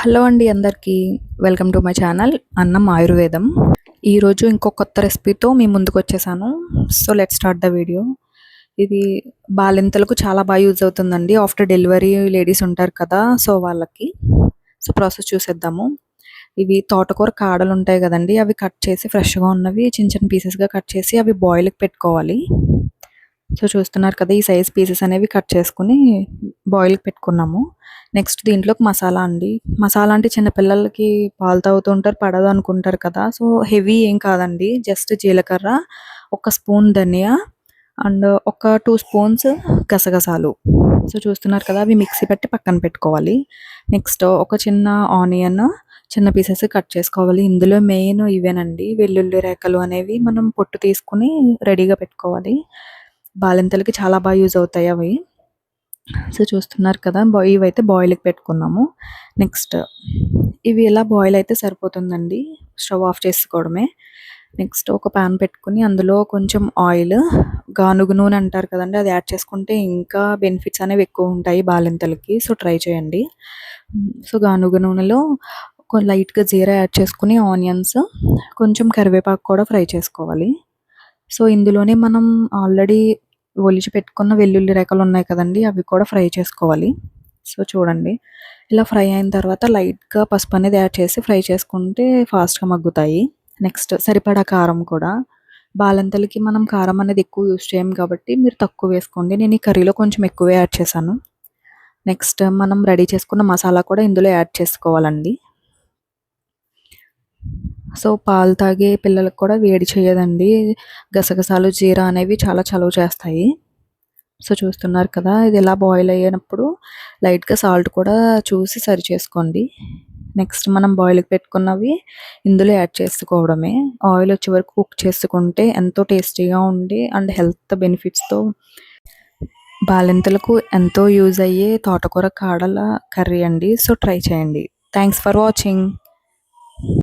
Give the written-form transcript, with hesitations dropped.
Hello అండి అందరికీ. Welcome to my channel అన్నం ఆయుర్వేదం. ఈరోజు ఇంకో కొత్త రెసిపీతో మీ ముందుకు వచ్చేసాను. So let's start the video. ఇది బాలింతలకు చాలా బాగా యూజ్ అవుతుందండి. ఆఫ్టర్ డెలివరీ లేడీస్ ఉంటారు కదా, సో వాళ్ళకి. సో ప్రాసెస్ చూసేద్దాము. ఇవి తోటకూర కాడలు ఉంటాయి కదండి, అవి కట్ చేసి ఫ్రెష్గా ఉన్నవి చిన్న చిన్న పీసెస్గా కట్ చేసి అవి బాయిల్కి పెట్టుకోవాలి. సో చూస్తున్నారు కదా, ఈ సైజ్ పీసెస్ అనేవి కట్ చేసుకుని బాయిల్కి పెట్టుకున్నాము. నెక్స్ట్ దీంట్లోకి మసాలా అండి. మసాలా అంటే చిన్నపిల్లలకి పాలు తాగుతూ ఉంటారు, పడదు అనుకుంటారు కదా. సో హెవీ ఏం కాదండి, జస్ట్ జీలకర్ర, ఒక స్పూన్ ధనియా అండ్ ఒక 2 స్పూన్స్ గసగసాలు. సో చూస్తున్నారు కదా, అవి మిక్సీ పెట్టి పక్కన పెట్టుకోవాలి. నెక్స్ట్ ఒక చిన్న ఆనియన్ చిన్న పీసెస్ కట్ చేసుకోవాలి. ఇందులో మెయిన్ ఇవేనండి, వెల్లుల్లి రేఖలు అనేవి మనం పొట్టు తీసుకుని రెడీగా పెట్టుకోవాలి. బాలింతలకి చాలా బాగా యూజ్ అవుతాయి అవి. సో చూస్తున్నారు కదా, ఇవైతే బాయిల్కి పెట్టుకున్నాము. నెక్స్ట్ ఇవి ఇలా బాయిల్ అయితే సరిపోతుందండి, స్టవ్ ఆఫ్ చేసుకోవడమే. నెక్స్ట్ ఒక ప్యాన్ పెట్టుకుని అందులో కొంచెం ఆయిల్, గానుగ నూనె అంటారు కదండి, అది యాడ్ చేసుకుంటే ఇంకా బెనిఫిట్స్ అనేవి ఎక్కువ ఉంటాయి బాలింతలకి. సో ట్రై చేయండి. సో గానుగ నూనెలో లైట్గా జీరా యాడ్ చేసుకుని ఆనియన్స్, కొంచెం కరివేపాకు కూడా ఫ్రై చేసుకోవాలి. సో ఇందులోనే మనం ఆల్రెడీ ఒలిచి పెట్టుకున్న వెల్లుల్లి రేఖలు ఉన్నాయి కదండి, అవి కూడా ఫ్రై చేసుకోవాలి. సో చూడండి, ఇలా ఫ్రై అయిన తర్వాత లైట్గా పసుపు అనేది యాడ్ చేసి ఫ్రై చేసుకుంటే ఫాస్ట్గా మగ్గుతాయి. నెక్స్ట్ సరిపడా కారం కూడా. బాలంతలకి మనం కారం అనేది ఎక్కువ యూస్ చేయం కాబట్టి మీరు తక్కువ వేసుకోండి. నేను ఈ కర్రీలో కొంచెం ఎక్కువే యాడ్ చేశాను. నెక్స్ట్ మనం రెడీ చేసుకున్న మసాలా కూడా ఇందులో యాడ్ చేసుకోవాలండి. సో పాలు తాగే పిల్లలకు కూడా వేడి చేయదండి. గసగసాలు, జీరా అనేవి చాలా చలువ చేస్తాయి. సో చూస్తున్నారు కదా, ఇది ఇలా బాయిల్ అయ్యేటప్పుడు లైట్గా సాల్ట్ కూడా చూసి సరి చేసుకోండి. నెక్స్ట్ మనం బాయిల్కి పెట్టుకున్నవి ఇందులో యాడ్ చేసుకోవడమే. ఆయిల్ వచ్చే వరకు కుక్ చేసుకుంటే ఎంతో టేస్టీగా ఉండి అండ్ హెల్త్ బెనిఫిట్స్తో బాలింతలకు ఎంతో యూజ్ అయ్యే తోటకూర కాడల కర్రీ అండి. సో ట్రై చేయండి. Thanks for watching.